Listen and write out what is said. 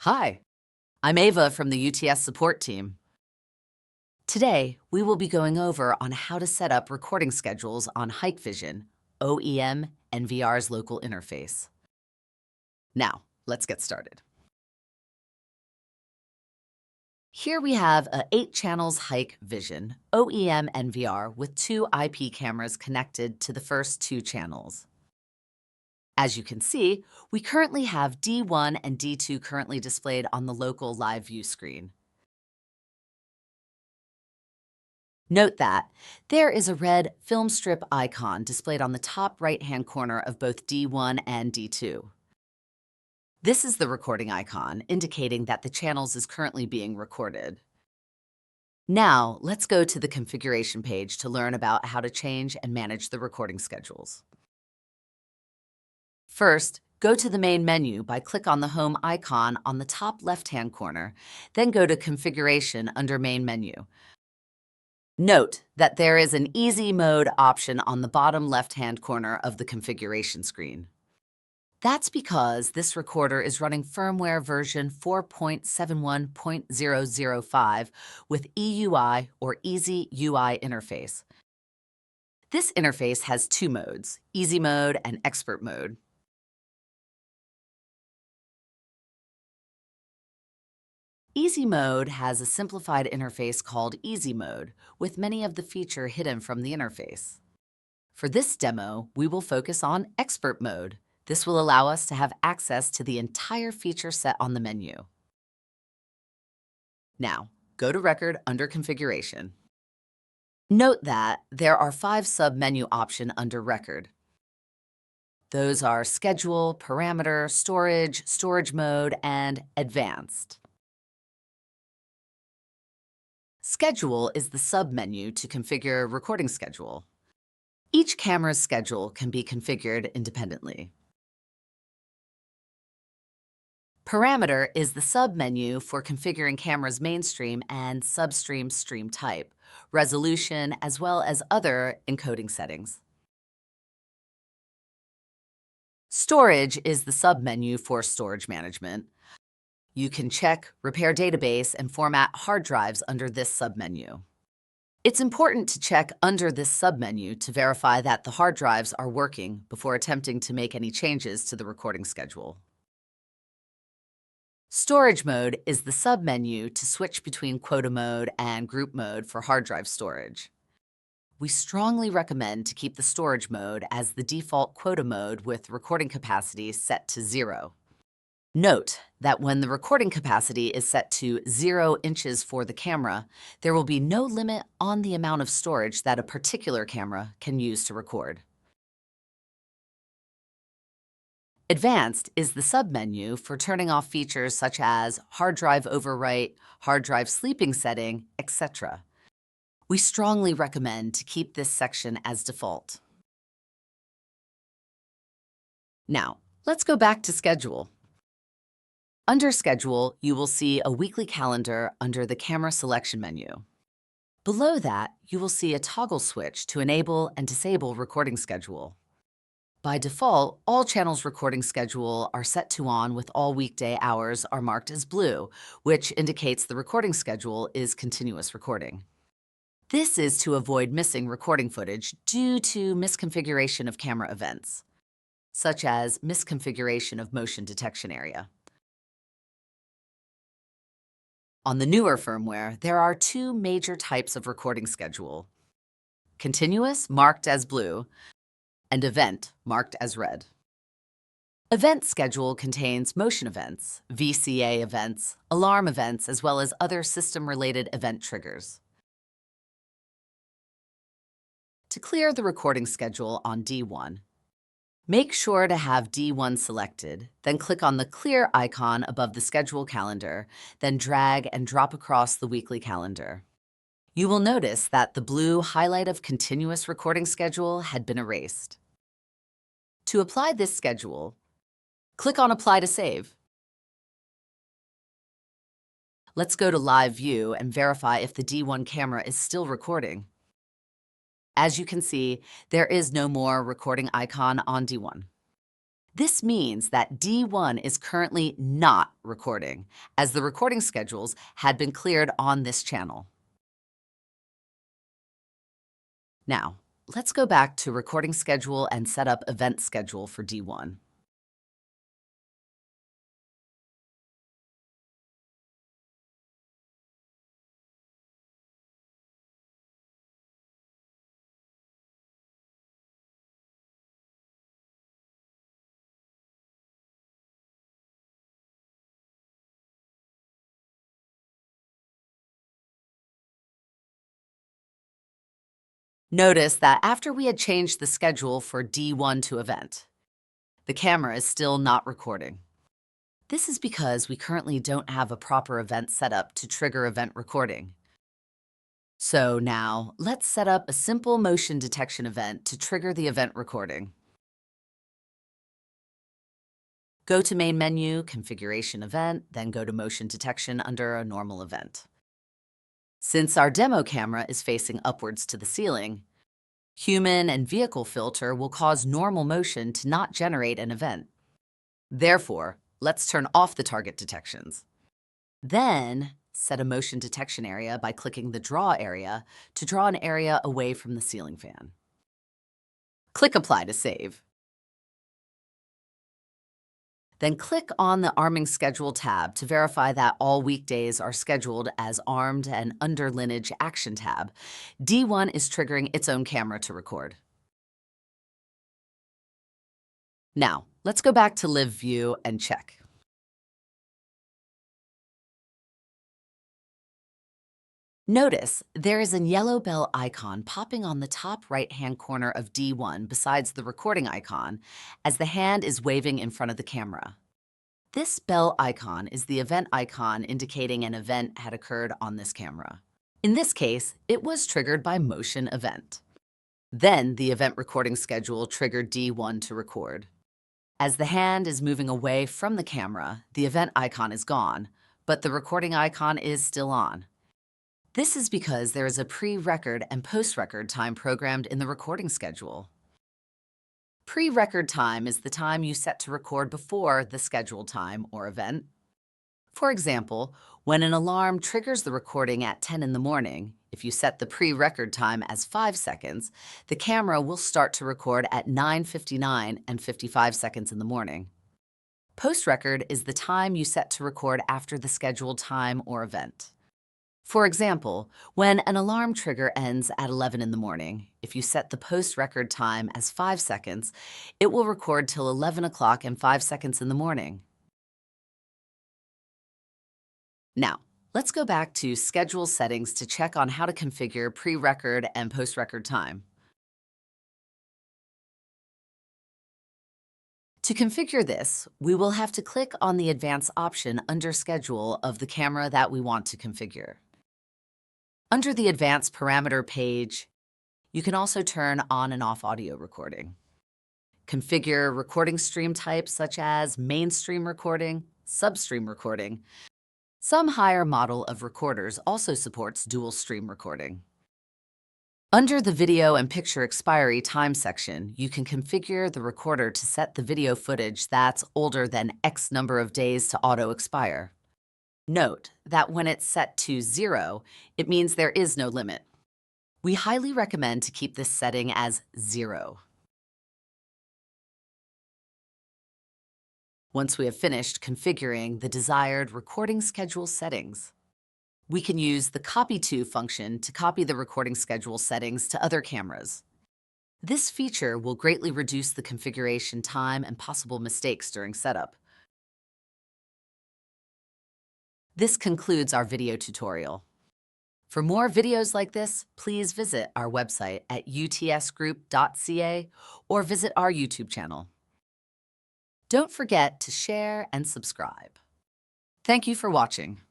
Hi, I'm Ava from the UTS support team. Today, we will be going over on how to set up recording schedules on Hikvision OEM NVR's local interface. Now, let's get started. Here we have a 8 channels Hikvision OEM NVR with 2 IP cameras connected to the first 2 channels. As you can see, we currently have D1 and D2 currently displayed on the local live view screen. Note that there is a red film strip icon displayed on the top right-hand corner of both D1 and D2. This is the recording icon, indicating that the channels is currently being recorded. Now, let's go to the configuration page to learn about how to change and manage the recording schedules. First, go to the main menu by click on the home icon on the top left-hand corner, then go to Configuration under Main Menu. Note that there is an Easy Mode option on the bottom left-hand corner of the configuration screen. That's because this recorder is running firmware version 4.71.005 with EUI or Easy UI interface. This interface has 2 modes, Easy Mode and Expert Mode. Easy Mode has a simplified interface called Easy Mode, with many of the features hidden from the interface. For this demo, we will focus on Expert Mode. This will allow us to have access to the entire feature set on the menu. Now, go to Record under Configuration. Note that there are 5 sub-menu options under Record. Those are Schedule, Parameter, Storage, Storage Mode, and Advanced. Schedule is the sub-menu to configure recording schedule. Each camera's schedule can be configured independently. Parameter is the sub-menu for configuring camera's mainstream and substream stream type, resolution, as well as other encoding settings. Storage is the sub-menu for storage management. You can check, repair database, and format hard drives under this submenu. It's important to check under this submenu to verify that the hard drives are working before attempting to make any changes to the recording schedule. Storage mode is the submenu to switch between quota mode and group mode for hard drive storage. We strongly recommend to keep the storage mode as the default quota mode with recording capacity set to 0. Note that when the recording capacity is set to 0 inches for the camera, there will be no limit on the amount of storage that a particular camera can use to record. Advanced is the submenu for turning off features such as hard drive overwrite, hard drive sleeping setting, etc. We strongly recommend to keep this section as default. Now, let's go back to Schedule. Under Schedule, you will see a weekly calendar under the Camera Selection menu. Below that, you will see a toggle switch to enable and disable recording schedule. By default, all channels' recording schedule are set to on with all weekday hours are marked as blue, which indicates the recording schedule is continuous recording. This is to avoid missing recording footage due to misconfiguration of camera events, such as misconfiguration of motion detection area. On the newer firmware, there are 2 major types of recording schedule: continuous, marked as blue, and event, marked as red. Event schedule contains motion events, VCA events, alarm events, as well as other system-related event triggers. To clear the recording schedule on D1, make sure to have D1 selected, then click on the Clear icon above the schedule calendar, then drag and drop across the weekly calendar. You will notice that the blue highlight of continuous recording schedule had been erased. To apply this schedule, click on Apply to Save. Let's go to Live View and verify if the D1 camera is still recording. As you can see, there is no more recording icon on D1. This means that D1 is currently not recording, as the recording schedules had been cleared on this channel. Now, let's go back to recording schedule and set up event schedule for D1. Notice that after we had changed the schedule for D1 to event, the camera is still not recording. This is because we currently don't have a proper event set up to trigger event recording. So now, let's set up a simple motion detection event to trigger the event recording. Go to Main Menu, Configuration Event, then go to Motion Detection under a normal event. Since our demo camera is facing upwards to the ceiling, Human and Vehicle Filter will cause normal motion to not generate an event. Therefore, let's turn off the target detections. Then, set a motion detection area by clicking the Draw area to draw an area away from the ceiling fan. Click Apply to save. Then click on the Arming Schedule tab to verify that all weekdays are scheduled as armed, and under Lineage Action tab, D1 is triggering its own camera to record. Now, let's go back to Live View and check. Notice there is a yellow bell icon popping on the top right-hand corner of D1 besides the recording icon, as the hand is waving in front of the camera. This bell icon is the event icon indicating an event had occurred on this camera. In this case, it was triggered by Motion Event. Then the event recording schedule triggered D1 to record. As the hand is moving away from the camera, the event icon is gone, but the recording icon is still on. This is because there is a pre-record and post-record time programmed in the recording schedule. Pre-record time is the time you set to record before the scheduled time or event. For example, when an alarm triggers the recording at 10 in the morning, if you set the pre-record time as 5 seconds, the camera will start to record at 9:59 and 55 seconds in the morning. Post-record is the time you set to record after the scheduled time or event. For example, when an alarm trigger ends at 11 in the morning, if you set the post-record time as 5 seconds, it will record till 11 o'clock and 5 seconds in the morning. Now, let's go back to Schedule Settings to check on how to configure pre-record and post-record time. To configure this, we will have to click on the Advanced option under Schedule of the camera that we want to configure. Under the Advanced Parameter page, you can also turn on and off audio recording. Configure recording stream types such as mainstream recording, substream recording. Some higher model of recorders also supports dual stream recording. Under the Video and Picture Expiry Time section, you can configure the recorder to set the video footage that's older than X number of days to auto-expire. Note that when it's set to 0, it means there is no limit. We highly recommend to keep this setting as 0. Once we have finished configuring the desired recording schedule settings, we can use the Copy To function to copy the recording schedule settings to other cameras. This feature will greatly reduce the configuration time and possible mistakes during setup. This concludes our video tutorial. For more videos like this, please visit our website at utsgroup.ca or visit our YouTube channel. Don't forget to share and subscribe. Thank you for watching.